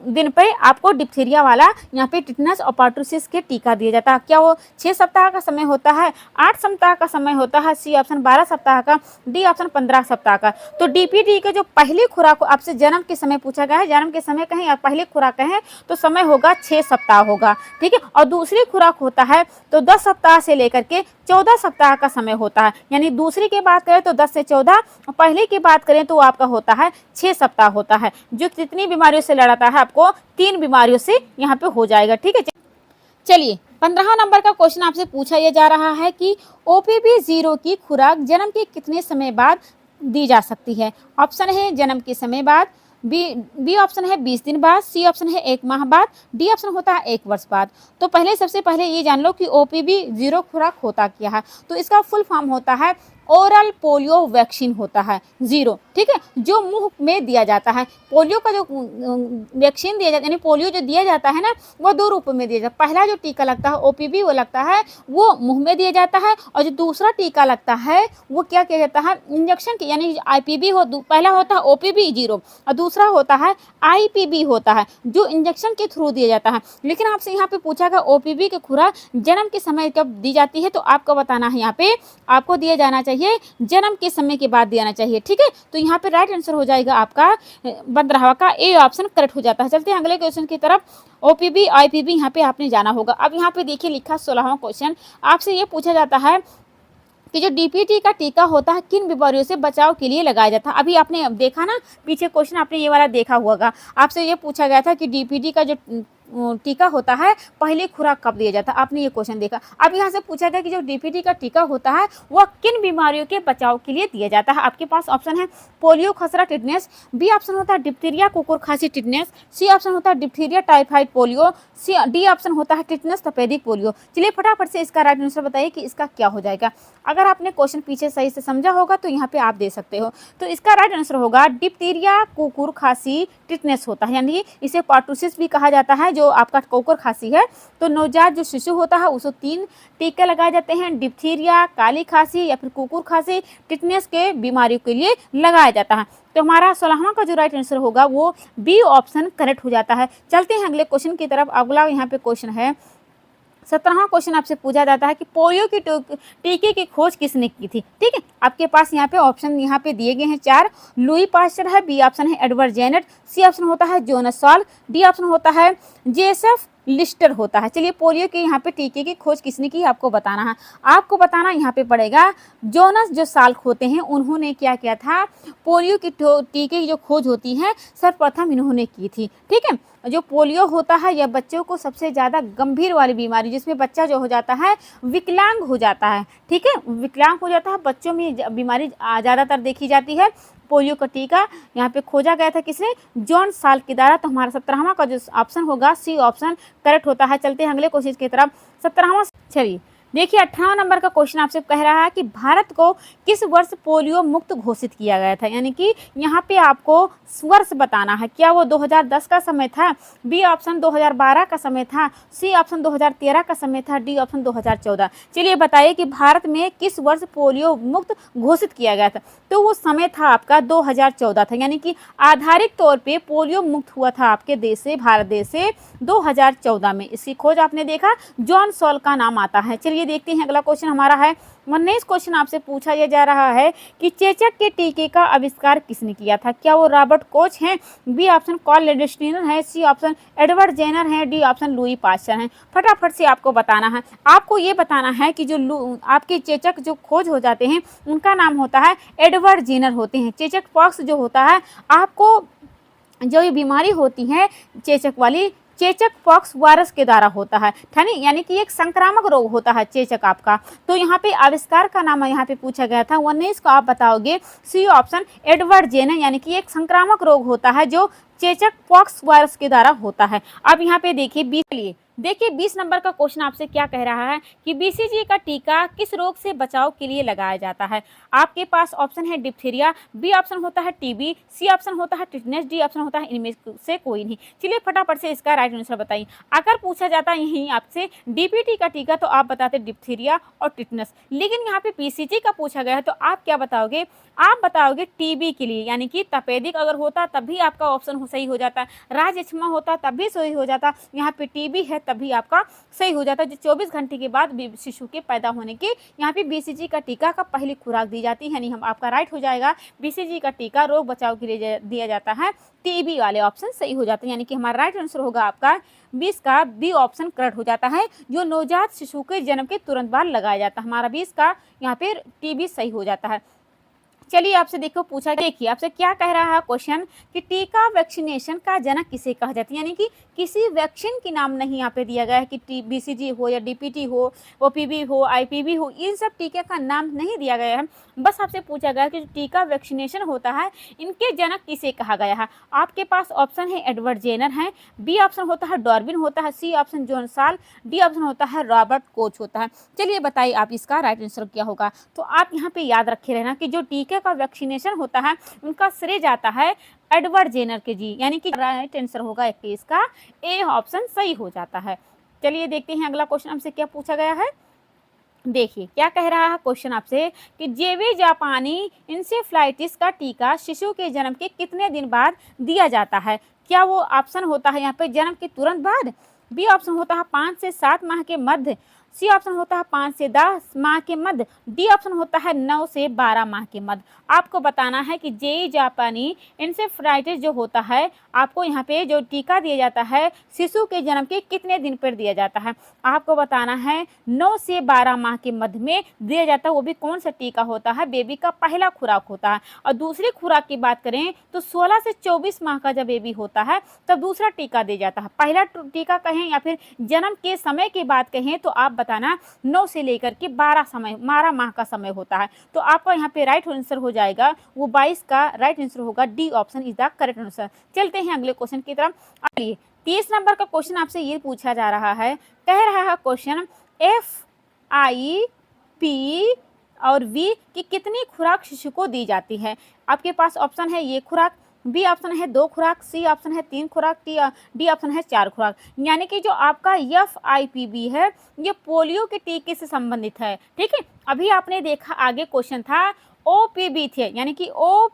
दिन पे आपको डिप्थीरिया वाला, यहाँ पे टिटनस और पार्टुसिस के टीका दिया जाता है। क्या वो 6 सप्ताह का समय होता है, 8 सप्ताह का समय होता है, सी ऑप्शन 12 सप्ताह का, डी ऑप्शन 15 सप्ताह का। तो डीपीटी के जो पहली खुराक आपसे जन्म के समय पूछा गया है, जन्म के समय कहें या पहली खुराक कहें तो समय होगा 6 सप्ताह होगा, ठीक है। और दूसरी खुराक होता है तो 10 सप्ताह से लेकर के 14 सप्ताह का समय होता है। यानी दूसरी की बात करें तो 10 से 14, पहले की बात करें तो आपका होता है 6 सप्ताह होता है। जो कितनी बीमारियों से लड़ाता है, आपको 3 बीमारियों से यहाँ पे हो जाएगा, ठीक है। चलिए, 15 नंबर का क्वेश्चन आपसे पूछा यह जा रहा है कि OPV 0 की खुराक जन्म के कितने समय बाद दी जा सकती है? ऑप्शन है जन्म के समय बाद, बी ऑप्शन है 20 दिन बाद, सी ऑप्शन है 1 माह बाद, डी ऑप्शन होता है 1 वर्ष बाद। तो पहले सबसे पहले ये जान लो कि OPV 0 खुराक होता क्या है। तो इसका फुल फॉर्म होता है ओरल पोलियो वैक्सीन होता है 0, ठीक है, जो मुंह में दिया जाता है। पोलियो का जो वैक्सीन दिया जाता है, यानी पोलियो जो दिया जाता है ना, वो 2 रूप में दिया जाता है। पहला जो टीका लगता है OPV वो लगता है वो मुंह में दिया जाता है, और जो दूसरा टीका लगता है वो क्या किया जाता है? इंजेक्शन की, यानी IPV हो, पहला होता है OPV 0 और दूसरा होता है IPV होता है, जो इंजेक्शन के थ्रू दिया जाता है। लेकिन आपसे यहाँ पे पूछा गया OPV की खुराक जन्म के समय कब दी जाती है, तो आपको बताना है, यहाँ पे आपको दिया जाना चाहिए जन्म के समय के बाद देना चाहिए, ठीक है। तो यहाँ पे राइट आंसर हो जाएगा आपका 15वां का ए ऑप्शन करेक्ट हो जाता है। चलते हैं अगले क्वेश्चन की तरफ। OPV IPV यहाँ पे आपने जाना होगा। अब यहाँ पे देखिए लिखा 16वां क्वेश्चन, आपसे ये पूछा जाता है कि जो डीपीटी का टीका होता है किन बीमारियों से बचाव के लिए लगाया जाता है। अभी आपने देखा ना पीछे क्वेश्चन, आपने ये वाला देखा होगा, आपसे ये पूछा गया था कि डीपीटी का जो टीका होता है पहली खुराक कब दिया जाता है, आपने ये क्वेश्चन देखा। अब यहाँ से पूछा गया कि जो डीपीटी का टीका होता है वह किन बीमारियों के बचाव के लिए दिया जाता है। आपके पास ऑप्शन है पोलियो, खसरा, टिटनेस, बी ऑप्शन होता है डिप्थीरिया, कुकुर खांसी, टिटनेस, सी ऑप्शन होता है diphtheria, typhoid, polio, D option होता है टिटनेस, तपेदिक पोलियो। चलिए फटाफट से इसका राइट आंसर बताइए कि इसका क्या हो जाएगा। अगर आपने क्वेश्चन पीछे सही से समझा होगा तो यहाँ पे आप दे सकते हो। तो इसका राइट आंसर होगा डिप्थीरिया, कुकुर खांसी, टिटनेस होता है, यानी इसे पार्टुसिस भी कहा जाता है, जो आपका कुकुर खांसी है। तो नवजात जो शिशु होता है उसको 3 टीके लगाए जाते हैं, डिप्थीरिया, काली खांसी या फिर कुकुर खांसी, टिटनेस के बीमारियों के लिए लगाया जाता है। तो हमारा 16वां का जो राइट आंसर होगा वो बी ऑप्शन करेक्ट हो जाता है। चलते हैं अगले क्वेश्चन की तरफ। अगला यहाँ पे क्वेश्चन है 17वां क्वेश्चन आपसे पूछा जाता है कि पोलियो की टीके की खोज किसने की थी, ठीक है। आपके पास यहाँ पे ऑप्शन यहाँ पे दिए गए हैं 4, लुई पास्चर है, बी ऑप्शन है एडवर्ड जेनेट, सी ऑप्शन होता है जोनास सॉल्क, डी ऑप्शन होता है जेसफ लिस्टर होता है। चलिए पोलियो के यहाँ पे टीके की खोज किसने की आपको बताना है। आपको बताना यहाँ पे पड़ेगा जोनास जो साल्क होते हैं उन्होंने क्या किया था, पोलियो की टीके की जो खोज होती है सर्वप्रथम इन्होंने की थी। ठीक है, जो पोलियो होता है यह बच्चों को सबसे ज़्यादा गंभीर वाली बीमारी, जिसमें बच्चा जो हो जाता है विकलांग हो जाता है। ठीक है, विकलांग हो जाता है, बच्चों में बीमारी ज़्यादातर देखी जाती है। पोलियो का टीका यहाँ पे खोजा गया था किसने, जॉन साल्क के द्वारा। तो हमारा 17वां का जो ऑप्शन होगा सी ऑप्शन करेक्ट होता है। चलते हैं अगले क्वेश्चन की तरफ। 17वां, चलिए देखिए 18वां नंबर का क्वेश्चन आपसे कह रहा है कि भारत को किस वर्ष पोलियो मुक्त घोषित किया गया था। यानी कि यहाँ पे आपको वर्ष बताना है। क्या वो 2010 का समय था, बी ऑप्शन 2012 का समय था, सी ऑप्शन 2013 का समय था, डी ऑप्शन 2014। चलिए बताइए कि भारत में किस वर्ष पोलियो मुक्त घोषित किया गया था। तो वो समय था आपका 2014 था। यानी कि आधारिक तौर पे पोलियो मुक्त हुआ था आपके देश से, भारत देश से 2014 में। इसकी खोज आपने देखा, जॉन सॉल्क का नाम आता है। चलिए देखते हैं अगला क्वेश्चन हमारा है 19 क्वेश्चन आपसे पूछा यह जा रहा है कि चेचक के टीके का आविष्कार किसने किया था। क्या वो रॉबर्ट कोच हैं, बी ऑप्शन कार्ल लैंडस्टीनर है, सी ऑप्शन एडवर्ड जेनर है, डी ऑप्शन लुई पास्चर है। फटाफट से आपको बताना है। आपको ये बताना है कि जो आपके चेचक जो खोज हो जाते हैं उनका नाम होता है एडवर्ड जेनर होते हैं। चेचक पॉक्स जो होता है, आपको जो ये बीमारी होती है चेचक वाली, चेचक पॉक्स वायरस के द्वारा होता है। यानी कि एक संक्रामक रोग होता है चेचक आपका। तो यहाँ पे आविष्कार का नाम यहाँ पे पूछा गया था 19 को आप बताओगे सी ऑप्शन एडवर्ड जेनर। यानी कि एक संक्रामक रोग होता है जो चेचक पॉक्स वायरस के द्वारा होता है। अब यहाँ पे देखिए 20 नंबर का क्वेश्चन आपसे क्या कह रहा है कि बीसीजी का टीका किस रोग से बचाव के लिए लगाया जाता है। आपके पास ऑप्शन है डिप्थीरिया, बी ऑप्शन होता है टीबी, सी ऑप्शन होता है टिटनेस, डी ऑप्शन होता है इनमें से कोई नहीं। चलिए फटाफट से इसका राइट आंसर बताइए। अगर पूछा जाता है यहीं आपसे डीपीटी का टीका तो आप बताते डिप्थीरिया और टिटनेस, लेकिन यहाँ पे बीसीजी का पूछा गया है तो आप क्या बताओगे, आप बताओगे टीबी के लिए। यानी कि तपेदिक अगर होता तब भी आपका ऑप्शन सही हो जाता, राजक्षमा होता तब भी सही हो जाता, यहाँ पे टीबी है तभी आपका सही हो जाता। जो 24 घंटे के बाद शिशु के पैदा होने के यहाँ पे बीसीजी का टीका का पहली खुराक दी जाती है। यानी हम आपका राइट हो जाएगा, बीसीजी का टीका रोग बचाव के लिए दिया जाता है, टीबी वाले ऑप्शन सही हो जाते हैं। यानी कि हमारा राइट आंसर होगा आपका 20 का बी ऑप्शन करेक्ट हो जाता है, जो नवजात शिशु के जन्म के तुरंत बाद लगाया जाता है। हमारा 20 का यहाँ पे टीबी सही हो जाता है। चलिए आपसे देखो पूछा, देखिए आपसे क्या कह रहा है क्वेश्चन कि टीका वैक्सीनेशन का जनक किसे कहा जाता है। यानी कि किसी वैक्सीन की नाम नहीं यहाँ पे दिया गया है कि बीसीजी हो या डीपीटी हो, ओपीवी हो, आईपीवी हो, इन सब टीके का नाम नहीं दिया गया है। बस आपसे पूछा गया कि जो टीका वैक्सीनेशन होता है इनके जनक किसे कहा गया है। आपके पास ऑप्शन है एडवर्ड जेनर है, बी ऑप्शन होता है डॉर्बिन होता है, C option John Salk, D option होता है रॉबर्ट कोच होता है। चलिए बताइए आप इसका राइट आंसर क्या होगा। तो आप यहाँ पे याद रखे रहना कि जो टीके का वैक्सीनेशन होता है उनका श्रेय जाता है एडवर्ड जेनर के जी। यानी कि राइट आंसर होगा 21 का ए ऑप्शन सही हो जाता है। चलिए देखते हैं अगला क्वेश्चन हमसे क्या पूछा गया है। देखिए क्या कह रहा है क्वेश्चन आपसे कि जेवी जापानी इंसेफ्लाइटिस का टीका शिशु के जन्म के कितने दिन बाद दिया जाता है। क्या वो ऑप्शन होता है यहाँ पे जन्म के तुरंत बाद, बी ऑप्शन होता है 5 से 7 माह के मध्य, सी ऑप्शन होता है 5 से 10 माह के मध्य, डी ऑप्शन होता है 9 से 12 माह के मध्य। आपको बताना है कि जेई जापानी इंसेफ्लाइटिस जो होता है आपको यहाँ पे जो टीका दिया जाता है शिशु के जन्म के कितने दिन पर दिया जाता है। आपको बताना है 9 से 12 माह के मध्य में दिया जाता है। वो भी कौन सा टीका होता है, बेबी का पहला खुराक होता है। और दूसरी खुराक की बात करें तो 16 से 24 माह का जब बेबी होता है तब दूसरा टीका दिया जाता है। पहला टीका कहें या फिर जन्म के समय की बात कहें तो आप बताना 9 से लेकर के 12 माह का समय होता है। तो आपका यहाँ पे राइट आंसर हो जाएगा वो 22 का राइट आंसर होगा, D option is the correct answer. चलते हैं अगले क्वेश्चन की तरफ। आइए 30 नंबर का क्वेश्चन आपसे ये पूछा जा रहा है, कह रहा है क्वेश्चन FIP और V की कितनी खुराक शिशु को दी जाती है। आपके पास ऑप्शन है ये खुराक, बी ऑप्शन है 2 खुराक, सी ऑप्शन है 3 खुराक, डी ऑप्शन है 4 खुराक। यानी कि जो आपका FIPV है ये पोलियो के टीके से संबंधित है। ठीक है, अभी आपने देखा आगे क्वेश्चन था OPV थे, यानी कि O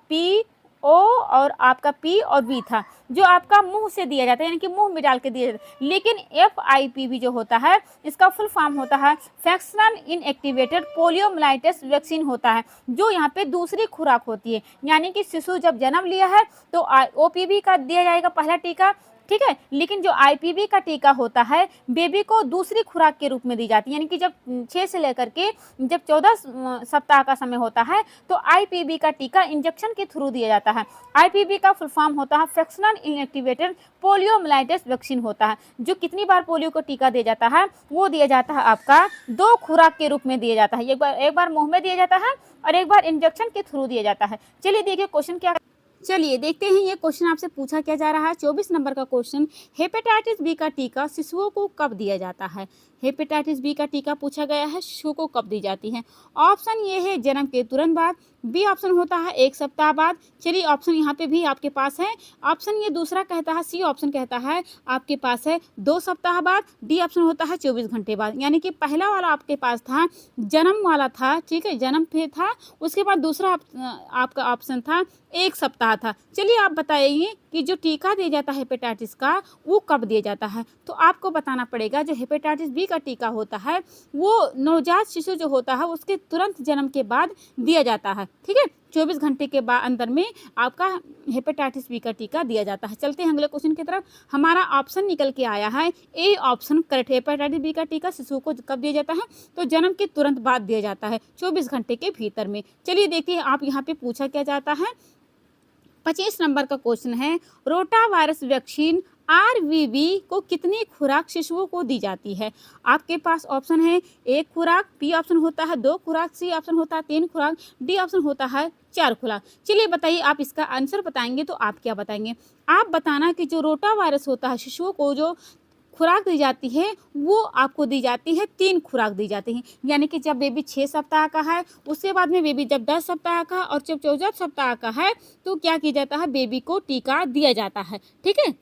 और आपका P और V था जो आपका मुंह से दिया जाता है, यानी कि मुंह में डाल के दिया जाता है। लेकिन FIPV जो होता है इसका फुल फॉर्म होता है फ्रैक्शनल इनएक्टिवेटेड पोलियोमाइलाइटिस वैक्सीन होता है, जो यहाँ पे दूसरी खुराक होती है। यानी कि शिशु जब जन्म लिया है तो OPV का दिया जाएगा पहला टीका, ठीक है। लेकिन जो आईपीवी का टीका होता है बेबी को दूसरी खुराक के रूप में दी जाती है, यानी कि जब 6 से लेकर के जब 14 सप्ताह का समय होता है तो आईपीवी का टीका इंजेक्शन के थ्रू दिया जाता है। आईपीवी का फुल फॉर्म होता है फ्रैक्शनल इनएक्टिवेटेड पोलियोमाइलाइटिस वैक्सीन होता है। जो कितनी बार पोलियो को टीका दिया जाता है वो दिया जाता है आपका 2 खुराक के रूप में दिया जाता है। एक बार मुंह में दिया जाता है और एक बार इंजेक्शन के थ्रू दिया जाता है। चलिए देखिए क्वेश्चन क्या, चलिए देखते हैं ये क्वेश्चन आपसे पूछा क्या जा रहा है। 24 नंबर का क्वेश्चन, हेपेटाइटिस बी का टीका शिशुओं को कब दिया जाता है। हेपेटाइटिस बी का टीका पूछा गया है, शिशु को कब दी जाती है। ऑप्शन ये है जन्म के तुरंत बाद, बी ऑप्शन होता है 1 सप्ताह बाद। चलिए ऑप्शन यहाँ पे भी आपके पास है। ऑप्शन ये दूसरा कहता है, सी ऑप्शन कहता है आपके पास है 2 सप्ताह बाद। डी ऑप्शन होता है 24 घंटे बाद। यानी कि पहला वाला आपके पास था जन्म वाला था, ठीक है, जन्म पे था, उसके बाद दूसरा आपका ऑप्शन था 1 सप्ताह था। चलिए आप बताइए कि जो टीका दिया जाता है हेपेटाइटिस का वो कब दिया जाता है। तो आपको बताना पड़ेगा जो हेपेटाइटिस बी का टीका होता है वो नवजात शिशु जो होता है उसके तुरंत जन्म के बाद दिया जाता है, ठीक है। 24 घंटे के बाद अंदर में आपका हेपेटाइटिस बी का टीका दिया जाता है। चलते हैं अगले क्वेश्चन की तरफ। हमारा ऑप्शन निकल के आया है A option correct. Hepatitis B का टीका शिशु को कब दिया जाता है तो जन्म के तुरंत बाद दिया जाता है, 24 घंटे के भीतर में। चलिए देखिए आप यहाँ पे पूछा क्या जाता है। 25 नंबर का क्वेश्चन है, रोटा वायरस वैक्सीन आरवीवी को कितनी खुराक शिशुओं को दी जाती है। आपके पास ऑप्शन है 1 खुराक, बी ऑप्शन होता है 2 खुराक, सी ऑप्शन होता है 3 खुराक, डी ऑप्शन होता है 4 खुराक। चलिए बताइए आप इसका आंसर बताएंगे तो आप क्या बताएंगे। आप बताना कि जो रोटा वायरस होता है शिशुओं को जो खुराक दी जाती है वो आपको दी जाती है 3 खुराक दी जाती हैं। यानी कि जब बेबी 6 सप्ताह का है, उसके बाद में बेबी जब 10 सप्ताह का और जब 14 सप्ताह का है तो क्या किया जाता है, बेबी को टीका दिया जाता है, ठीक है।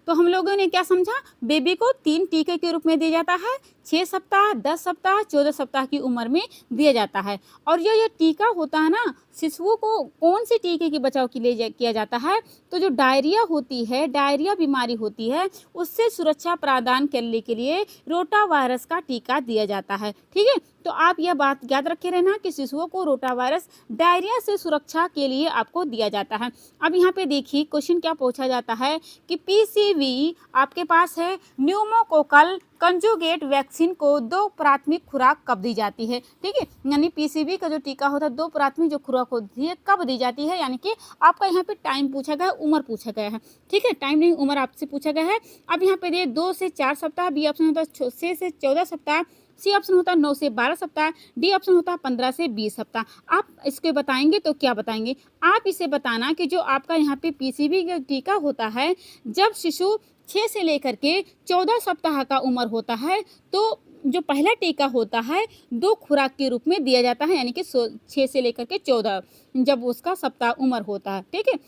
तो हम लोगों ने क्या समझा, बेबी को 3 टीके के रूप में दिया जाता है, 6 सप्ताह, 10 सप्ताह, 14 सप्ताह की उम्र में दिया जाता है। और ये टीका होता है ना, शिशुओं को कौन से टीके के बचाव के लिए किया जाता है तो जो डायरिया होती है, डायरिया बीमारी होती है उससे सुरक्षा प्रदान करने के लिए रोटा वायरस का टीका दिया जाता है, ठीक है। तो आप यह बात याद रखे रहना कि शिशुओं को रोटा वायरस डायरिया से सुरक्षा के लिए आपको दिया जाता है। अब यहाँ पे देखिए क्वेश्चन क्या पूछा जाता है कि पीसीवी आपके पास है न्यूमोकोकल कंजुगेट वैक्सीन को 2 प्राथमिक खुराक कब दी जाती है, ठीक है। यानी पीसीवी का जो टीका होता है 2 प्राथमिक जो खुराक होती है कब दी जाती है। यानी कि आपका यहाँ पे टाइम पूछा गया है, उम्र पूछा गया है, ठीक है, टाइम नहीं उम्र आपसे पूछा गया है। अब यहाँ पे 2 से 4 सप्ताह, बी ऑप्शन होता है 6 से 14 सप्ताह, सी ऑप्शन होता है 9 से 12 सप्ताह, डी ऑप्शन होता है 15 से 20 सप्ताह। आप इसके बताएंगे तो क्या बताएंगे। आप इसे बताना कि जो आपका यहाँ पे पीसीवी का टीका होता है जब शिशु 6 से लेकर के 14 सप्ताह का उम्र होता है तो जो पहला टीका होता है 2 खुराक के रूप में दिया जाता है। यानी कि 6 से लेकर के 14 जब उसका सप्ताह उम्र होता है, ठीक है।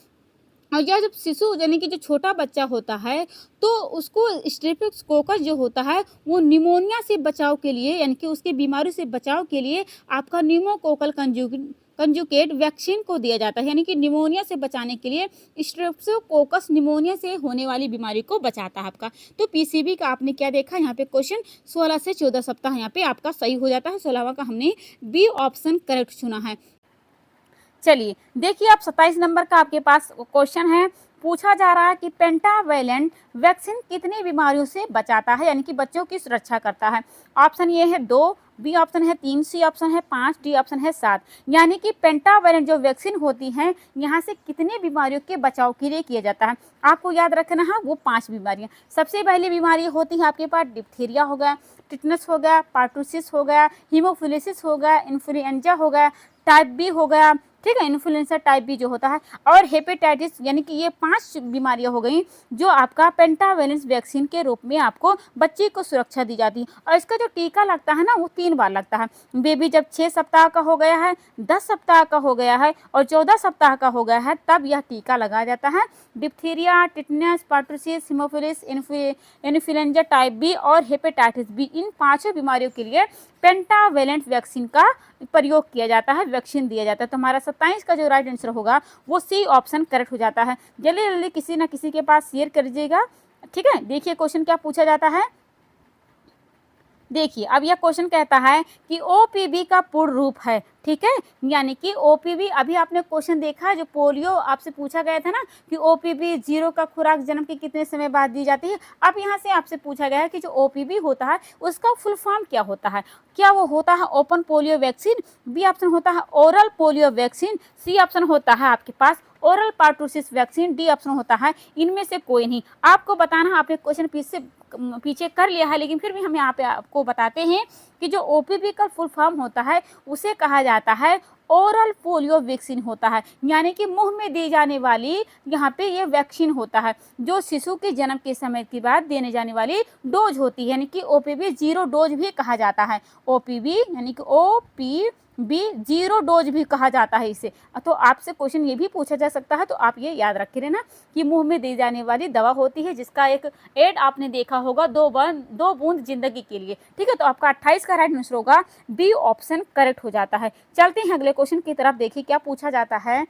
और यह जब शिशु यानी कि जो छोटा बच्चा होता है तो उसको स्ट्रेप्टोकोकस जो होता है वो निमोनिया से बचाव के लिए, यानी कि उसकी बीमारी से बचाव के लिए आपका न्यूमोकोकल कंजुगेट वैक्सीन को दिया जाता है। यानी कि निमोनिया से बचाने के लिए स्ट्रेप्टोकोकस निमोनिया से होने वाली बीमारी को बचाता है आपका। तो पीसीबी का आपने क्या देखा यहाँ पे क्वेश्चन 16 से 14 सप्ताह यहाँ पे आपका सही हो जाता है। 16वां का हमने बी ऑप्शन करेक्ट चुना है। चलिए देखिए आप 27 नंबर का आपके पास क्वेश्चन है, पूछा जा रहा है कि पेंटावेलेंट वैक्सीन कितनी बीमारियों से बचाता है, यानी कि बच्चों की सुरक्षा करता है। ऑप्शन ये है 2, बी ऑप्शन है 3, सी ऑप्शन है 5, डी ऑप्शन है 7। यानी कि पेंटावेलेंट जो वैक्सीन होती हैं यहाँ से कितनी बीमारियों के बचाव के लिए किया जाता है। आपको याद रखना है वो 5 बीमारियाँ। सबसे पहली बीमारी होती है आपके पास डिप्थीरिया हो गया, टिटनस हो गया, पार्टूसिस हो गया, हीमोफिलिसिस हो गया, इन्फ्लुएंजा हो गया, टाइप बी हो गया, ठीक है, इन्फ्लुएंजा टाइप बी जो होता है, और हेपेटाइटिस। यानी कि ये 5 बीमारियां हो गई जो आपका पेंटावेलेंस वैक्सीन के रूप में आपको बच्चे को सुरक्षा दी जाती है। और इसका जो टीका लगता है ना वो 3 बार लगता है। बेबी जब 6 सप्ताह का हो गया है, 10 सप्ताह का हो गया है और 14 सप्ताह का हो गया है तब यह टीका लगाया जाता है। Diphtheria, tetanus, pertussis, haemophilus, influenza type B और हेपेटाइटिस बी, इन 5 बीमारियों के लिए पेंटावेलेंट वैक्सीन का प्रयोग किया जाता है, वैक्सीन दिया जाता है। तो हमारा 27 का जो राइट आंसर होगा वो सी ऑप्शन करेक्ट हो जाता है। जल्दी जल्दी किसी ना किसी के पास शेयर कर दीजिएगा, ठीक है। देखिए क्वेश्चन क्या पूछा जाता है। देखिए अब यह क्वेश्चन कहता है कि ओपीवी का पूर्ण रूप है, ठीक है, यानी कि ओपीवी, अभी आपने क्वेश्चन देखा है जो पोलियो आपसे पूछा गया था ना कि ओपीवी 0 का खुराक जन्म के कितने समय बाद दी जाती है। अब यहाँ से आपसे पूछा गया है कि जो ओपीवी होता है उसका फुल फॉर्म क्या होता है। क्या वो होता है open polio vaccine, B option होता है oral polio vaccine, C option होता है आपके पास oral pertussis vaccine, D option होता है इनमें से कोई नहीं। आपको बताना, आपने क्वेश्चन पीछे कर लिया है, लेकिन फिर भी हम यहाँ पे आपको बताते हैं कि जो ओपीवी का फुल फॉर्म होता है उसे कहा जाता है ओरल पोलियो वैक्सीन होता है, यानी कि मुंह में दी जाने वाली यहाँ पे ये वैक्सीन होता है जो शिशु के जन्म के समय के बाद देने जाने वाली डोज होती है, यानी कि ओपीवी 0 डोज भी कहा जाता है। ओपीवी यानी कि ओपीवी 0 डोज भी कहा जाता है इसे। तो आपसे क्वेश्चन ये भी पूछा जा सकता है, तो आप ये याद रखे रहना कि मुंह में दी जाने वाली दवा होती है जिसका एक एड आपने देखा होगा, 2 बूंद जिंदगी के लिए, ठीक है। तो आपका 28 का राइट आंसर होगा बी ऑप्शन करेक्ट हो जाता है। चलते हैं अगले क्वेश्चन की तरफ। देखिए क्या पूछा जाता है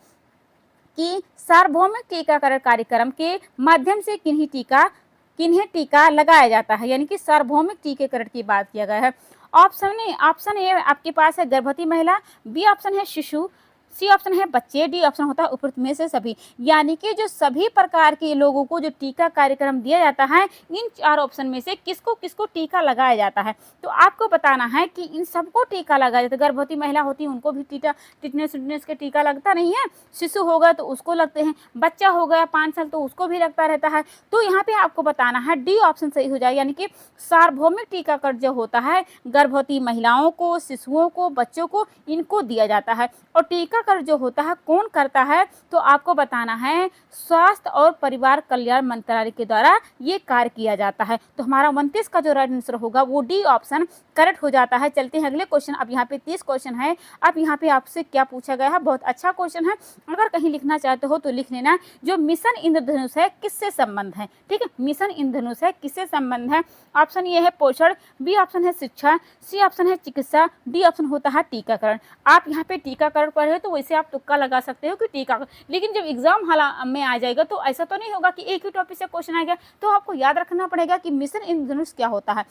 कि सार्वभौमिक टीकाकरण कार्यक्रम के माध्यम से किन्हें टीका लगाया जाता है, यानी कि सार्वभौमिक टीकाकरण की बात किया गया है। ऑप्शन ए आपके पास है गर्भवती महिला, बी ऑप्शन है शिशु, सी ऑप्शन है बच्चे, डी ऑप्शन होता है उपरोक्त में से सभी। यानी कि जो सभी प्रकार के लोगों को जो टीका कार्यक्रम दिया जाता है, इन 4 ऑप्शन में से किसको किसको टीका लगाया जाता है। तो आपको बताना है कि इन सबको टीका लगाया जाता है। गर्भवती महिला होती है उनको भी टिटनेस के टीका लगता नहीं है, शिशु होगा तो उसको लगते हैं, बच्चा हो गया 5 साल तो उसको भी लगता रहता है। तो यहाँ पे आपको बताना है डी ऑप्शन सही हो जाए, यानी कि सार्वभौमिक टीकाकरण जो होता है गर्भवती महिलाओं को, शिशुओं को, बच्चों को, इनको दिया जाता है। और टीकाकरण जो होता है कौन करता है, तो आपको बताना है स्वास्थ्य और परिवार कल्याण मंत्रालय के द्वारा ये कार्य किया जाता है। तो हमारा 29 का जो राइट आंसर होगा वो डी ऑप्शन करेक्ट हो जाता है। चलते हैं अगले क्वेश्चन। अब यहाँ पे 30 क्वेश्चन है। अब यहाँ पे आपसे क्या पूछा गया है, बहुत अच्छा क्वेश्चन है, अगर कहीं लिखना चाहते हो तो लिख लेना। जो मिशन इंद्रधनुष है किससे संबंध है, ठीक है, मिशन इंद्रधनुष है किससे संबंध है। ऑप्शन ये है पोषण, बी ऑप्शन है शिक्षा, सी ऑप्शन है चिकित्सा, डी ऑप्शन होता है टीकाकरण। आप यहाँ पे टीकाकरण पर है तो वैसे आप तुक्का लगा सकते हो कि टीकाकरण, लेकिन जब एग्जाम हाल में आ जाएगा तो ऐसा तो नहीं होगा कि एक ही टॉपिक से क्वेश्चन आएगा। तो आपको याद रखना पड़ेगा कि मिशन इंद्रधनुष क्या होता है।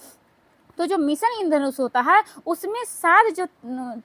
तो जो मिशन इंद्रधनुष होता है उसमें 7 जो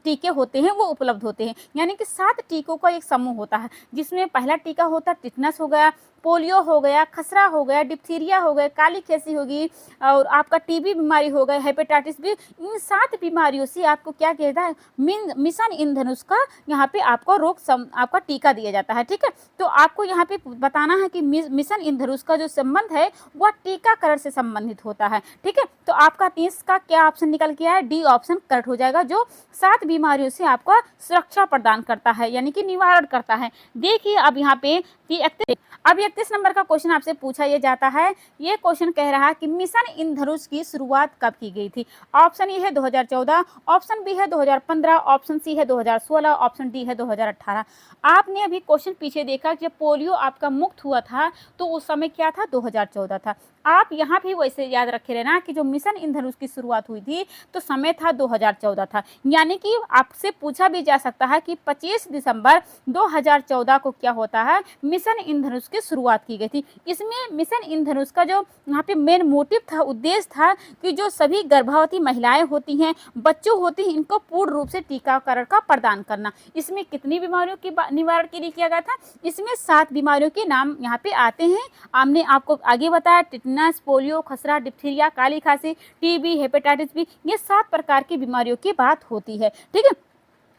टीके होते हैं वो उपलब्ध होते हैं, यानी कि 7 टीकों का एक समूह होता है, जिसमें पहला टीका होता है टिटनस हो गया, पोलियो हो गया, खसरा हो गया, डिप्थीरिया हो गया, काली खांसी होगी, और आपका टीबी बीमारी हो गया, हेपेटाइटिस बी। इन 7 बीमारियों से आपको क्या कहता है, मिशन इंद्रधनुष का यहाँ पे आपको आपका टीका दिया जाता है, ठीक है। तो आपको यहाँ पे बताना है कि मिशन इंद्रधनुष का जो संबंध है वह टीकाकरण से संबंधित होता है, ठीक है। तो आपका 30 का क्या ऑप्शन निकल के आया, डी ऑप्शन करेक्ट हो जाएगा, जो 7 बीमारियों से आपको सुरक्षा प्रदान करता है, यानी कि निवारण करता है। देखिए अब यहाँ पे 31 नंबर का क्वेश्चन आपसे पूछा ये जाता है। ये क्वेश्चन कह रहा है कि मिशन इंद्रधनुष की शुरुआत कब की गई थी। ऑप्शन ए है 2014, ऑप्शन बी है 2015, ऑप्शन सी है 2016, ऑप्शन डी है 2018। आपने अभी क्वेश्चन पीछे देखा जब पोलियो आपका मुक्त हुआ था तो उस समय क्या था, 2014 था। आप यहाँ भी वैसे याद रखे रहना कि जो मिशन इंद्रधनुष की शुरुआत हुई थी तो समय था 2014 था, यानी कि आपसे पूछा भी जा सकता है कि 25 दिसंबर 2014 को क्या होता है, मिशन इंद्रधनुष की शुरुआत की गई थी। इसमें मिशन इंद्रधनुष का जो यहाँ पे मेन मोटिव था, उद्देश्य था कि जो सभी गर्भवती महिलाएं होती हैं, बच्चों होते हैं, इनको पूर्ण रूप से टीकाकरण का प्रदान करना। इसमें कितनी बीमारियों की निवारण के लिए किया गया था, इसमें 7 बीमारियों के नाम यहाँ पे आते हैं। हमने आपको आगे बताया टिटनस, पोलियो, खसरा, डिप्थीरिया, काली खांसी, टीबी, हेपेटाइटिस बी, ये 7 प्रकार की बीमारियों की बात होती है, ठीक है।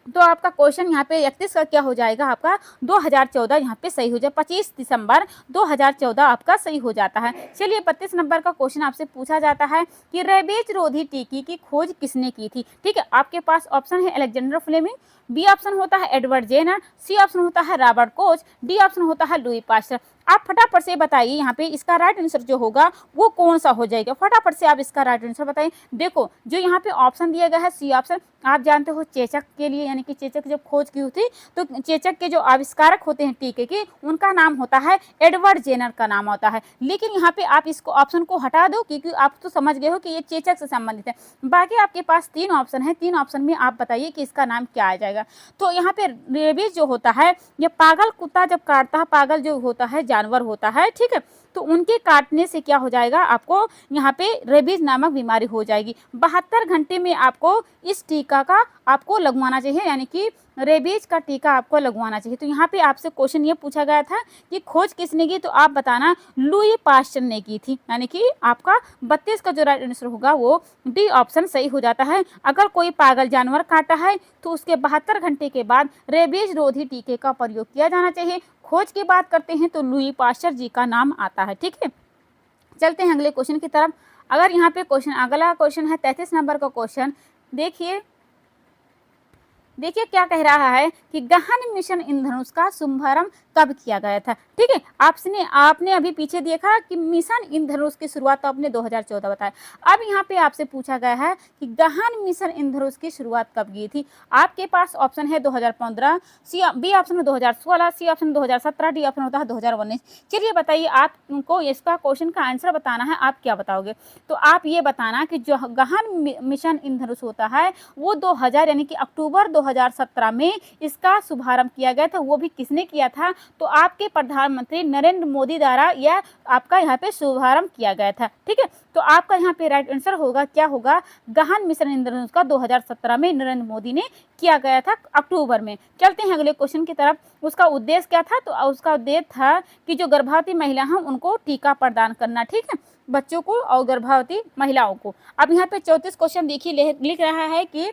तो आपका क्वेश्चन यहाँ पे 31 का क्या हो जाएगा, आपका 2014 यहाँ पे सही हो जाए, 25 दिसंबर 2014 आपका सही हो जाता है। चलिए 32 नंबर का क्वेश्चन आपसे पूछा जाता है कि रेबीज रोधी टीके की खोज किसने की थी, ठीक है। आपके पास ऑप्शन है अलेक्जेंडर फ्लेमिंग, बी ऑप्शन होता है एडवर्ड जेनर, सी ऑप्शन होता है रॉबर्ट कोच, डी ऑप्शन होता है लुई पास्चर। आप फटाफट से बताइए यहाँ पे इसका राइट आंसर जो होगा वो कौन सा हो जाएगा, फटाफट से आप इसका राइट आंसर बताइए। देखो जो यहाँ पे ऑप्शन दिया गया है सी ऑप्शन, आप जानते हो चेचक के लिए, यानी कि चेचक जब खोज की थी तो चेचक के जो आविष्कारक होते हैं टीके के, उनका नाम होता है एडवर्ड जेनर का नाम होता है। लेकिन यहाँ पे आप इसको ऑप्शन को हटा दो क्योंकि आप तो समझ गए हो कि ये चेचक से संबंधित है। बाकी आपके पास 3 ऑप्शन है, 3 ऑप्शन में आप बताइए कि इसका नाम क्या आ जाएगा। तो यहाँ पे रेबीज जो होता है, ये पागल कुत्ता जब काटता है, पागल जो होता है जानवर होता है, ठीक है, तो उनके काटने से क्या हो जाएगा, आपको यहाँ पे रेबीज नामक बीमारी हो जाएगी। 72 घंटे में आपको इस टीका का आपको लगवाना चाहिए, यानी कि रेबीज का टीका आपको लगवाना चाहिए। तो यहाँ पे आपसे क्वेश्चन ये पूछा गया था कि खोज किसने की, तो आप बताना लुई पास्चर ने की थी, यानी कि आपका 32 का जो राइट आंसर होगा वो डी ऑप्शन सही हो जाता है। अगर कोई पागल जानवर काटा है तो उसके 72 घंटे के बाद रेबीज रोधी टीके का प्रयोग किया जाना चाहिए। खोज की बात करते हैं तो लुई पास्चर जी का नाम आता है, ठीक है। चलते हैं अगले क्वेश्चन की तरफ। अगर यहाँ पे अगला क्वेश्चन है 33 नंबर का क्वेश्चन। देखिए क्या कह रहा है कि गहन मिशन इंद्रधनुष का शुभारंभ कब किया गया था, ठीक है। आपने अभी पीछे देखा कि मिशन इंद्रधनुष की शुरुआत तो आपने 2014 बताया। अब यहाँ पे आपसे पूछा गया है कि गहन मिशन इंद्रधनुष की शुरुआत कब की थी। आपके पास ऑप्शन है 2015, बी ऑप्शन है 2016, सी ऑप्शन 2017, डी ऑप्शन होता है 2019। चलिए बताइए, आपको इसका क्वेश्चन का आंसर बताना है, आप क्या बताओगे। तो आप ये बताना कि जो गहन मिशन इंद्रधनुष होता है वो 2000 यानी कि अक्टूबर 2017 में इसका शुभारंभ किया गया था। वो भी किसने किया था, तो आपके प्रधानमंत्री नरेंद्र मोदी द्वारा यह आपका यहाँ पे शुभारंभ किया गया था, ठीक है। तो आपका यहाँ पे राइट आंसर होगा, क्या होगा, गहन मिशन इंद्रधनुष का 2017 में नरेंद्र मोदी ने किया गया था अक्टूबर में। चलते हैं अगले क्वेश्चन की तरफ। उसका उद्देश्य क्या था, तो उसका उद्देश्य था कि जो गर्भवती महिला हैं उनको टीका प्रदान करना, ठीक है, बच्चों को और गर्भवती महिलाओं को। अब यहाँ पे 34 क्वेश्चन देखिए लिख रहा है कि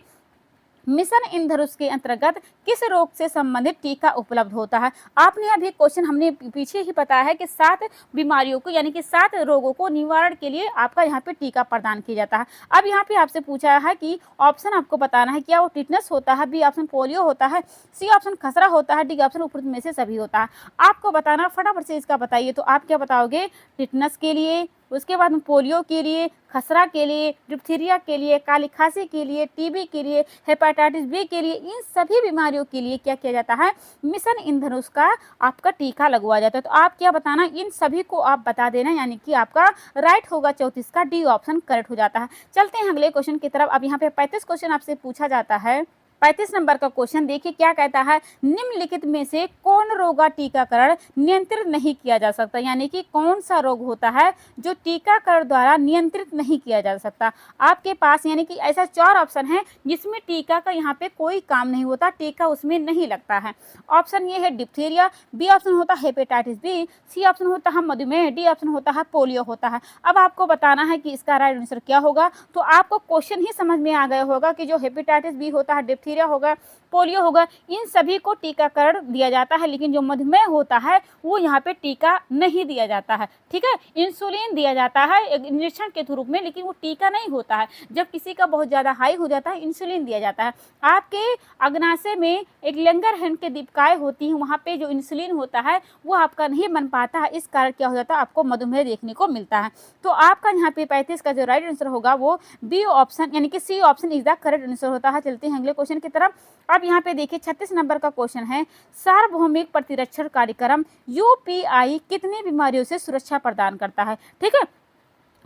मिशन इंद्रधनुष के अंतर्गत किस रोग से संबंधित टीका उपलब्ध होता है। आपने अभी क्वेश्चन हमने पीछे ही बताया है कि 7 बीमारियों को यानी कि 7 रोगों को निवारण के लिए आपका यहाँ पे टीका प्रदान किया जाता है। अब यहाँ पे आपसे पूछा है कि ऑप्शन आपको बताना है, क्या वो टिटनस होता है, बी ऑप्शन पोलियो होता है, सी ऑप्शन खसरा होता है, डी ऑप्शन उपरोक्त में से सभी होता है। आपको बताना, फटाफट से इसका बताइए। तो आप क्या बताओगे, टिटनस के लिए, उसके बाद पोलियो के लिए, खसरा के लिए, डिप्थीरिया के लिए, काली खांसी के लिए, टीबी के लिए, हेपेटाइटिस बी के लिए, इन सभी बीमारियों के लिए क्या किया जाता है, मिशन इंद्रधनुष का आपका टीका लगवाया जाता है। तो आप क्या बताना, इन सभी को आप बता देना, यानी कि आपका राइट होगा 34 का डी ऑप्शन करेक्ट हो जाता है। चलते हैं अगले क्वेश्चन की तरफ। अब यहाँ पे 35 क्वेश्चन आपसे पूछा जाता है। 35 नंबर का क्वेश्चन देखिए क्या कहता है, निम्नलिखित में से कौन रोग का टीकाकरण नियंत्रित नहीं किया जा सकता, यानी कि कौन सा रोग होता है जो टीकाकरण द्वारा नियंत्रित नहीं किया जा सकता। आपके पास यानी कि ऐसा 4 ऑप्शन है जिसमें टीका का यहाँ पे कोई काम नहीं होता, टीका उसमें नहीं लगता है। ऑप्शन ये है डिप्थीरिया, बी ऑप्शन होता है हेपेटाइटिस बी, सी ऑप्शन होता है मधुमेह, डी ऑप्शन होता है पोलियो होता है। अब आपको बताना है कि इसका राइट आंसर क्या होगा। तो आपको क्वेश्चन ही समझ में आ गया होगा कि जो हेपेटाइटिस बी होता है, डिप्थीरिया होगा, पोलियो होगा, इन सभी को टीकाकरण दिया जाता है, लेकिन जो मधुमेह होता है वो यहाँ पे टीका नहीं दिया जाता है, ठीक है। इंसुलिन दिया जाता है एक इंजेक्शन के रूप में, लेकिन वो टीका नहीं होता है। जब किसी का बहुत ज़्यादा हाई हो जाता है इंसुलिन दिया जाता है। आपके अग्नाशय में एक लैंगरहैंस के दीपिकाएँ होती हैं, वहाँ पे जो इंसुलिन होता है वो आपका नहीं बन पाता है, इस कारण क्या हो जाता है, आपको मधुमेह देखने को मिलता है। तो आपका यहाँ पे 35 का जो राइट आंसर होगा वो बी ऑप्शन यानी कि C option is the correct answer होता है। चलते हैं अगले क्वेश्चन की तरफ। अब यहाँ पे देखिए 36 नंबर का क्वेश्चन है, सार्वभौमिक प्रतिरक्षण कार्यक्रम यूपीआई कितनी बीमारियों से सुरक्षा प्रदान करता है, ठीक है।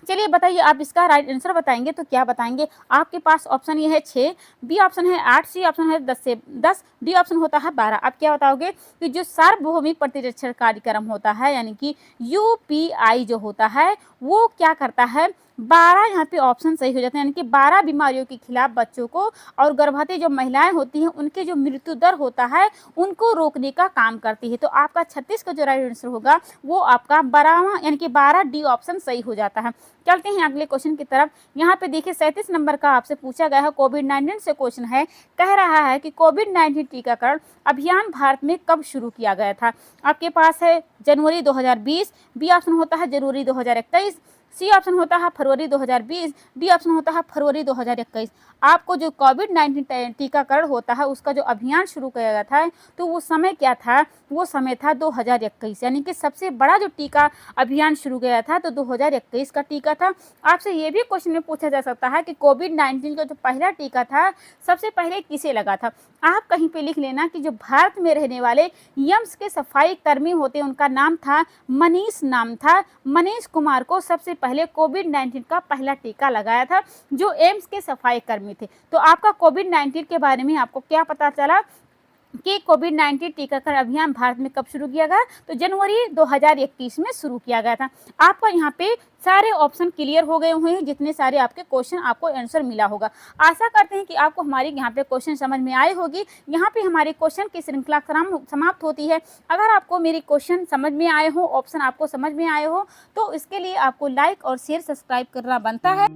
चलिए बताइए, आप इसका राइट आंसर बताएंगे तो क्या बताएंगे। आपके पास ऑप्शन ये है 6, बी ऑप्शन है 8, सी ऑप्शन है 10, डी ऑप्शन होता है 12। आप क्या बताओगे कि जो सार्वभौमिक प्रतिरक्षण कार्यक्रम होता है यानी कि यूपीआई जो होता है वो क्या करता है, 12 यहाँ पे ऑप्शन सही हो जाते हैं, यानी कि 12 बीमारियों के खिलाफ बच्चों को और गर्भवती जो महिलाएं होती हैं उनके जो मृत्यु दर होता है उनको रोकने का काम करती है। तो आपका 36 का जो राइट आंसर होगा वो आपका 12वां यानी कि 12 डी ऑप्शन सही हो जाता है। चलते हैं अगले क्वेश्चन की तरफ। यहाँ पे देखिए 37 नंबर का आपसे पूछा गया है, कोविड-19 से क्वेश्चन है। कह रहा है कि कोविड-19 टीकाकरण अभियान भारत में कब शुरू किया गया था। आपके पास है जनवरी 2020, बी ऑप्शन होता है जनवरी 2021, सी ऑप्शन होता है फरवरी 2020, डी ऑप्शन होता है फरवरी 2021। आपको जो कोविड-19 टीकाकरण होता है उसका जो अभियान शुरू किया गया था तो वो समय क्या था, वो समय था 2021, यानी कि सबसे बड़ा जो टीका अभियान शुरू किया था तो 2021 का टीका था। आपसे ये भी क्वेश्चन में पूछा जा सकता है कि कोविड-19 का जो पहला टीका था सबसे पहले किसे लगा था। आप कहीं पे लिख लेना कि जो भारत में रहने वाले यम्स के सफाई कर्मी होते हैं उनका नाम था मनीष, नाम था मनीष कुमार को सबसे पहले कोविड-19 का पहला टीका लगाया था जो एम्स के सफाई कर्मी थे। तो आपका कोविड-19 के बारे में आपको क्या पता चला, कि कोविड-19 टीकाकरण अभियान भारत में कब शुरू किया गया? तो जनवरी 2021 में शुरू किया गया था। आपको यहाँ पे सारे ऑप्शन क्लियर हो गए होंगे, जितने सारे आपके क्वेश्चन आपको आंसर मिला होगा। आशा करते हैं कि आपको हमारी यहाँ पे क्वेश्चन समझ में आए होगी। यहाँ पे हमारे क्वेश्चन की श्रृंखला समाप्त होती है। अगर आपको मेरी क्वेश्चन समझ में आए हो, ऑप्शन आपको समझ में आए हो, तो इसके लिए आपको लाइक और शेयर, सब्सक्राइब करना बनता है।